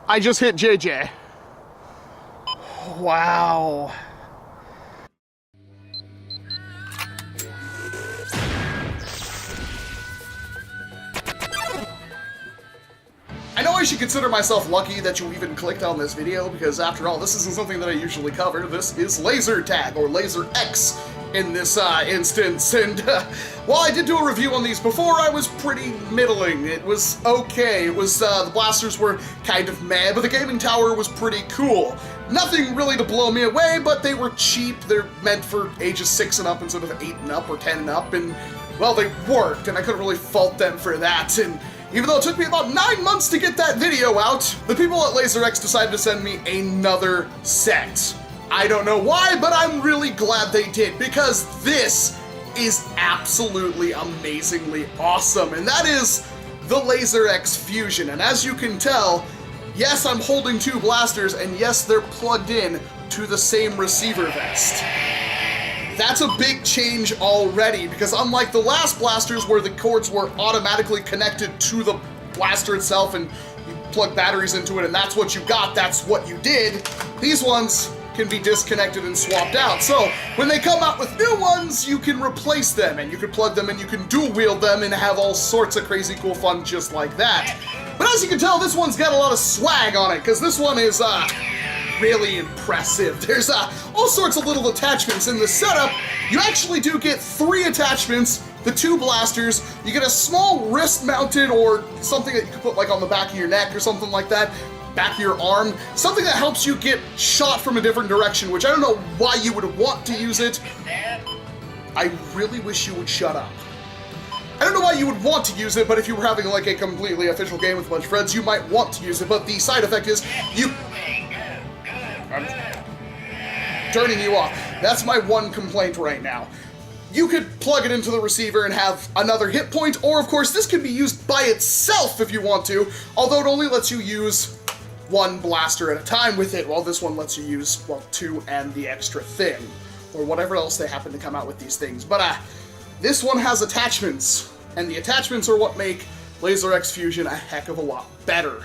I just hit JJ. Wow. I know I should consider myself lucky that you even clicked on this video, because after all, this isn't something that I usually cover. This is laser tag, or laser X in this instance, and while I did do a review on these before, I was pretty middling. It was okay. It was, the blasters were kind of meh, but the gaming tower was pretty cool. Nothing really to blow me away, but they were cheap. They're meant for ages 6 and up instead of 8 and up or 10 and up, and, well, they worked, and I couldn't really fault them for that, and even though it took me about 9 months to get that video out, the people at LaserX decided to send me another set. I don't know why, but I'm really glad they did, because this is absolutely amazingly awesome, and that is the LaserX Fusion. And as you can tell, yes, I'm holding 2 blasters, and yes, they're plugged in to the same receiver vest. That's a big change already, because unlike the last blasters where the cords were automatically connected to the blaster itself and you plug batteries into it and that's what you got, that's what you did, these ones can be disconnected and swapped out. So when they come out with new ones, you can replace them and you can plug them and you can dual wield them and have all sorts of crazy cool fun just like that. But as you can tell, this one's got a lot of swag on it, because this one is really impressive. There's all sorts of little attachments in the setup. You actually do get 3 attachments, the 2 blasters. You get a small wrist mounted or something that you can put like on the back of your neck or something like that, back of your arm, something that helps you get shot from a different direction, which I don't know why you would want to use it. I really wish you would shut up. I don't know why you would want to use it, but if you were having like a completely official game with a bunch of friends, you might want to use it, but the side effect is I'm turning you off. That's my one complaint right now. You could plug it into the receiver and have another hit point, or of course this could be used by itself if you want to, although it only lets you use 1 blaster at a time with it, while this one lets you use, well, 2 and the extra thing, or whatever else they happen to come out with these things. But this one has attachments, and the attachments are what make LaserX Fusion a heck of a lot better.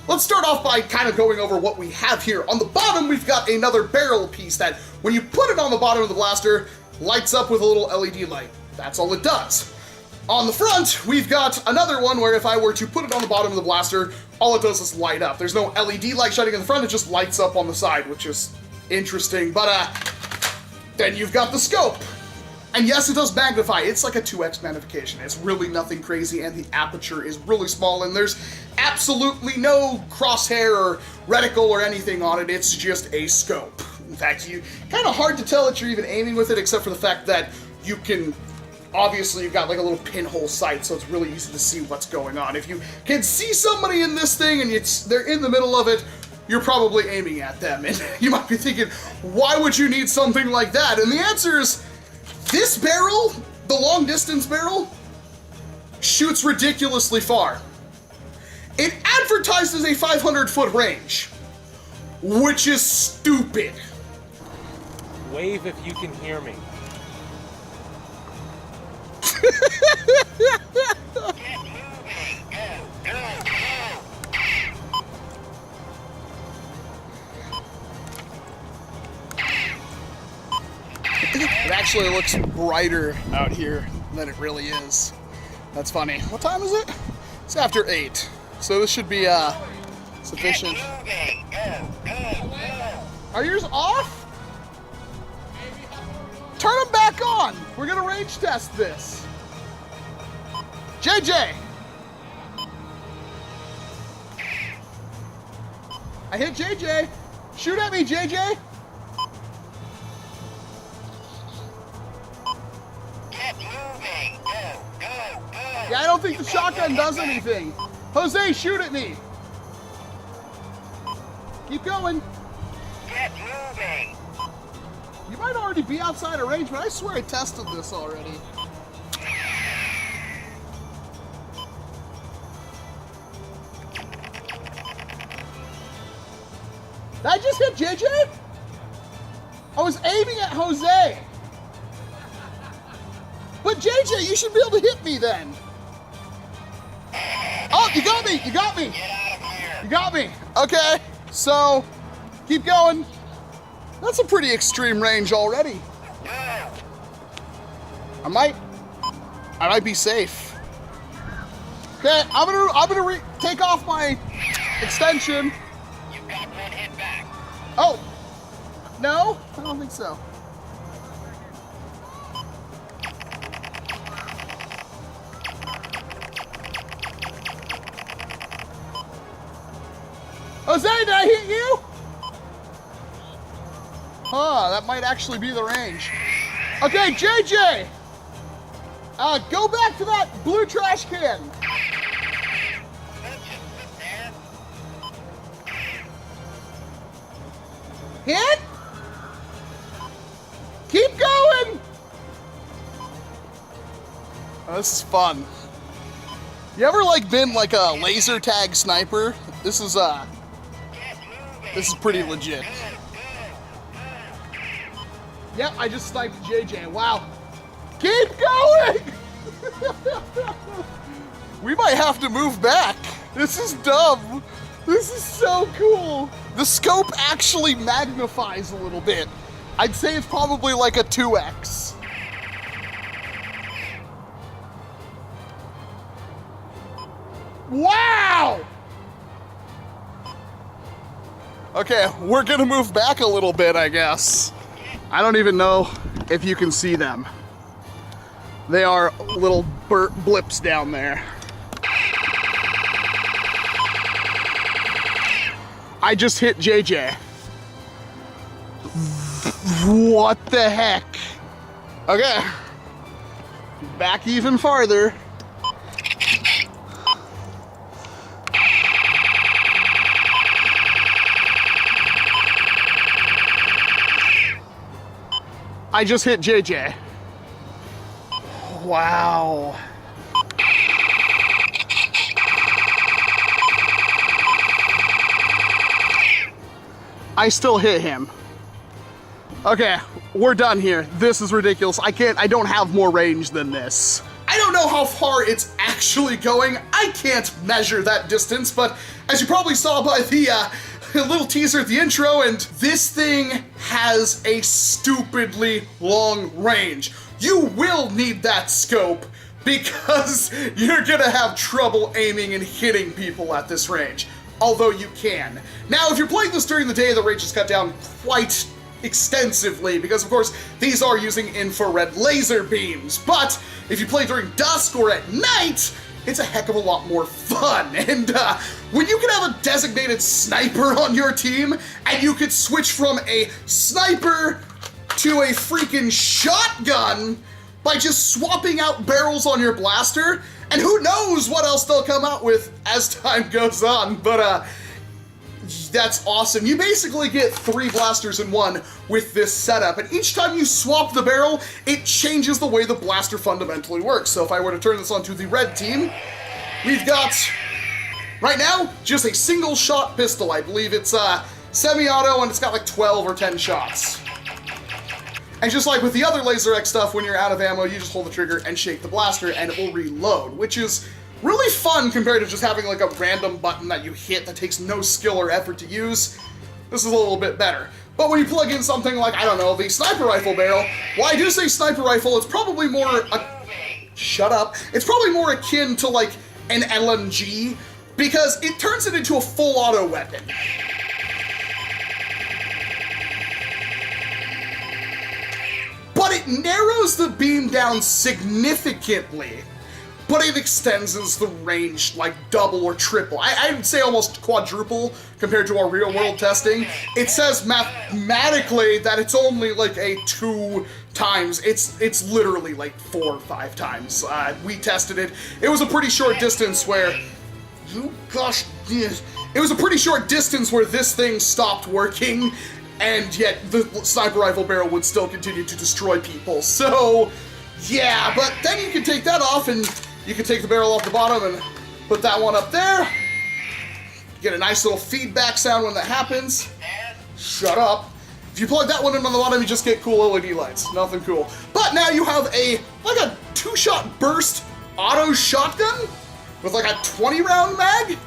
Let's start off by kind of going over what we have here. On the bottom, we've got another barrel piece that, when you put it on the bottom of the blaster, lights up with a little LED light. That's all it does. On the front, we've got another one where if I were to put it on the bottom of the blaster, all it does is light up. There's no LED light shining in the front, it just lights up on the side, which is interesting. But then you've got the scope. And yes, it does magnify. It's like a 2x magnification. It's really nothing crazy, and the aperture is really small, and there's absolutely no crosshair or reticle or anything on it. It's just a scope. In fact, kind of hard to tell that you're even aiming with it, except for the fact that you can, obviously you've got like a little pinhole sight, so it's really easy to see what's going on. If you can see somebody in this thing and they're in the middle of it, you're probably aiming at them. And you might be thinking, why would you need something like that? And the answer is, this barrel, the long distance barrel, shoots ridiculously far. It advertises a 500-foot range, which is stupid. Wave if you can hear me. It actually looks brighter out here than it really is. That's funny. What time is it? It's after 8. So this should be sufficient. Are yours off? Turn them back on. We're gonna range test this. JJ. I hit JJ. Shoot at me, JJ. Yeah, I don't think the shotgun does anything. Jose, shoot at me. Keep going. Get moving. You might already be outside of range, but I swear I tested this already. Did I just hit JJ? I was aiming at Jose. But JJ, you should be able to hit me then. Oh, you got me, you got me. Get out of here. You got me. Okay, so keep going. That's a pretty extreme range already. I might be safe. Okay, I'm gonna take off my extension. You got one hit back. Oh, no, I don't think so. Jose, did I hit you? Huh, that might actually be the range. Okay, JJ, go back to that blue trash can. Hit? Keep going! Oh, this is fun. You ever been like a laser tag sniper? This is pretty legit. Yep, I just sniped JJ. Wow. Keep going! We might have to move back. This is dumb. This is so cool. The scope actually magnifies a little bit. I'd say it's probably like a 2x. Wow! Okay, we're gonna move back a little bit, I guess. I don't even know if you can see them. They are little blips down there. I just hit JJ. What the heck? Okay. Back even farther. I just hit JJ. Wow. I still hit him. Okay, we're done here. This is ridiculous. I don't have more range than this. I don't know how far it's actually going. I can't measure that distance, but as you probably saw by the little teaser at the intro, and this thing has a stupidly long range. You will need that scope because you're gonna have trouble aiming and hitting people at this range, although you can. Now, if you're playing this during the day, the range is cut down quite extensively because, of course, these are using infrared laser beams. But if you play during dusk or at night, it's a heck of a lot more fun. And when you can have a designated sniper on your team and you could switch from a sniper to a freaking shotgun by just swapping out barrels on your blaster, and who knows what else they'll come out with as time goes on, but that's awesome. You basically get 3 blasters in one with this setup, and each time you swap the barrel, it changes the way the blaster fundamentally works. So if I were to turn this onto the red team, we've got, right now, just a single shot pistol. I believe it's semi-auto, and it's got like 12 or 10 shots. And just like with the other Laser X stuff, when you're out of ammo, you just hold the trigger and shake the blaster, and it will reload, which is really fun compared to just having like a random button that you hit that takes no skill or effort to use. This is a little bit better. But when you plug in something like, I don't know, the sniper rifle barrel, well, I do say sniper rifle, it's probably more, shut up, it's probably more akin to like an LMG, because it turns it into a full auto weapon. But it narrows the beam down significantly. But it extends the range like double or triple. I'd say almost quadruple compared to our real world testing. It says mathematically that it's only like a 2 times. It's literally like 4 or 5 times. We tested it. It was a pretty short distance where, it was a pretty short distance where this thing stopped working, and yet the sniper rifle barrel would still continue to destroy people. So, yeah, but then you can take that off and you can take the barrel off the bottom and put that one up there. Get a nice little feedback sound when that happens. Shut up. If you plug that one in on the bottom, you just get cool LED lights. Nothing cool. But now you have a 2-shot burst auto shotgun with like a 20-round mag.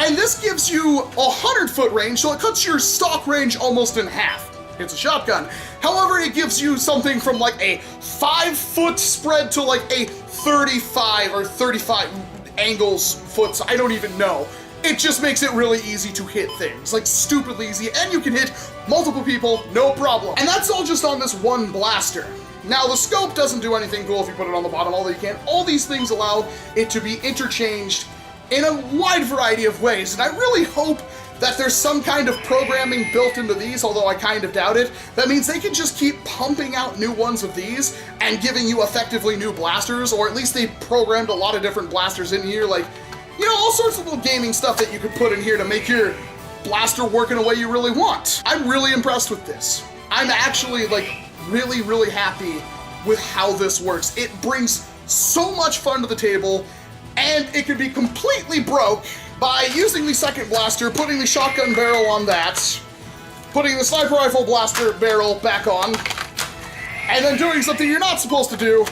And this gives you a 100-foot range, so it cuts your stock range almost in half. It's a shotgun. However, it gives you something from like a 5-foot spread to like a 35 or 35 angles foot, so I don't even know. It just makes it really easy to hit things, like stupidly easy, and you can hit multiple people, no problem. And that's all just on this one blaster. Now, the scope doesn't do anything cool if you put it on the bottom, although you can. All these things allow it to be interchanged in a wide variety of ways, and I really hope that there's some kind of programming built into these, although I kind of doubt it. That means they can just keep pumping out new ones of these and giving you effectively new blasters, or at least they programmed a lot of different blasters in here, like, you know, all sorts of little gaming stuff that you could put in here to make your blaster work in a way you really want. I'm really impressed with this. I'm actually, like, really, really happy with how this works. It brings so much fun to the table, and it can be completely broke by using the second blaster, putting the shotgun barrel on that, putting the sniper rifle blaster barrel back on, and then doing something you're not supposed to do,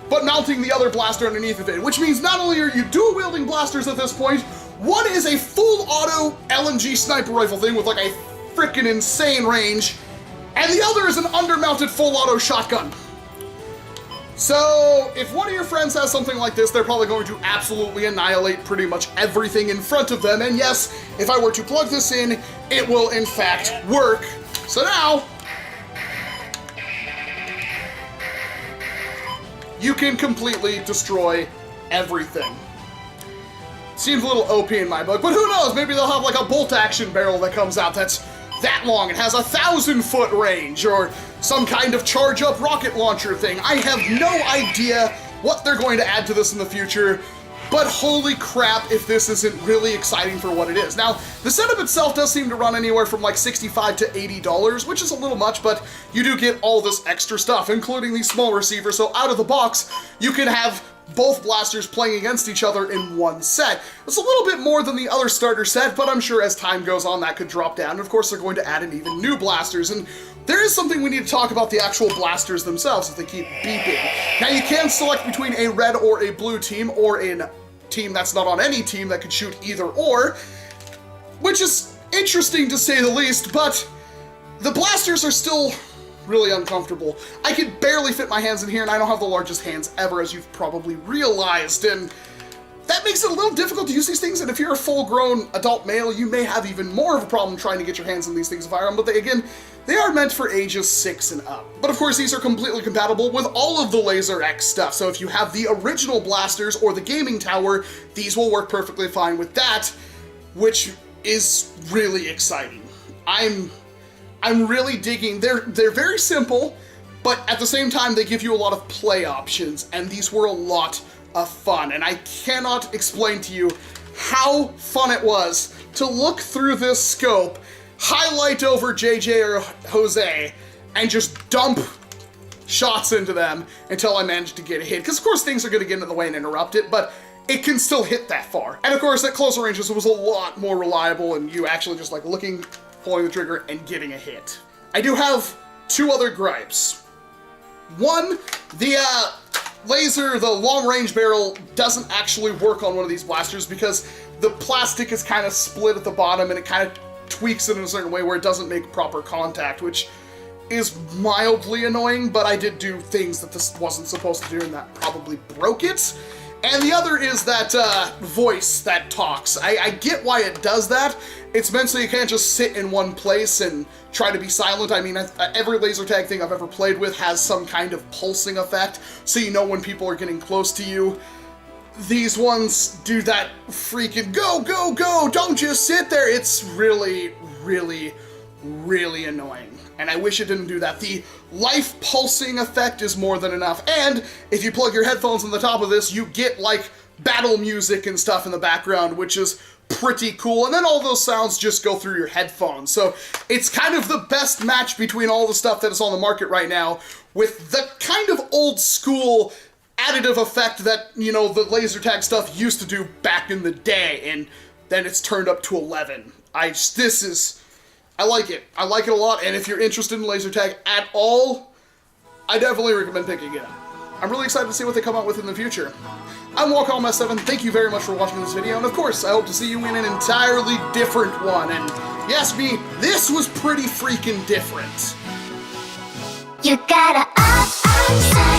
but mounting the other blaster underneath of it, which means not only are you dual-wielding blasters at this point, one is a full auto LMG sniper rifle thing with like a freaking insane range, and the other is an undermounted full auto shotgun. So, if one of your friends has something like this, they're probably going to absolutely annihilate pretty much everything in front of them, and yes, if I were to plug this in, it will in fact work. So now, you can completely destroy everything. Seems a little OP in my book, but who knows, maybe they'll have like a bolt action barrel that comes out that's that long and has 1,000-foot range, or some kind of charge-up rocket launcher thing. I have no idea what they're going to add to this in the future, but holy crap if this isn't really exciting for what it is. Now, the setup itself does seem to run anywhere from like $65 to $80, which is a little much, but you do get all this extra stuff, including the small receiver, so out of the box, you can have both blasters playing against each other in one set. It's a little bit more than the other starter set, but I'm sure as time goes on that could drop down. And of course, they're going to add in even new blasters, and there is something we need to talk about the actual blasters themselves if they keep beeping. Now, you can select between a red or a blue team, or a team that's not on any team that could shoot either or, which is interesting to say the least, but the blasters are still really uncomfortable. I could barely fit my hands in here, and I don't have the largest hands ever, as you've probably realized, and that makes it a little difficult to use these things, and if you're a full-grown adult male, you may have even more of a problem trying to get your hands on these things if I are, but they are meant for ages 6 and up. But of course, these are completely compatible with all of the Laser X stuff, so if you have the original blasters or the gaming tower, these will work perfectly fine with that, which is really exciting. I'm really digging. They're very simple, but at the same time, they give you a lot of play options, and these were a lot of fun, and I cannot explain to you how fun it was to look through this scope, highlight over JJ or Jose, and just dump shots into them until I managed to get a hit, because of course things are going to get in the way and interrupt it, but it can still hit that far. And of course, at closer ranges, it was a lot more reliable, and you actually just like looking, pulling the trigger, and getting a hit. I do have 2 other gripes. One, the the long-range barrel doesn't actually work on one of these blasters because the plastic is kind of split at the bottom and it kind of tweaks it in a certain way where it doesn't make proper contact, which is mildly annoying, but I did do things that this wasn't supposed to do and that probably broke it. And the other is that voice that talks. I get why it does that. It's meant so you can't just sit in one place and try to be silent. I mean, every laser tag thing I've ever played with has some kind of pulsing effect, so you know when people are getting close to you. These ones do that freaking go, go, go, don't just sit there. It's really, really, really annoying. And I wish it didn't do that. The life pulsing effect is more than enough. And if you plug your headphones on the top of this, you get like battle music and stuff in the background, which is pretty cool. And then all those sounds just go through your headphones. So it's kind of the best match between all the stuff that is on the market right now with the kind of old school additive effect that, you know, the laser tag stuff used to do back in the day. And then it's turned up to 11. I like it. I like it a lot, and if you're interested in laser tag at all, I definitely recommend picking it up. I'm really excited to see what they come out with in the future. I'm Walcom S7, thank you very much for watching this video, and of course, I hope to see you in an entirely different one, and yes, me, this was pretty freaking different. You gotta up,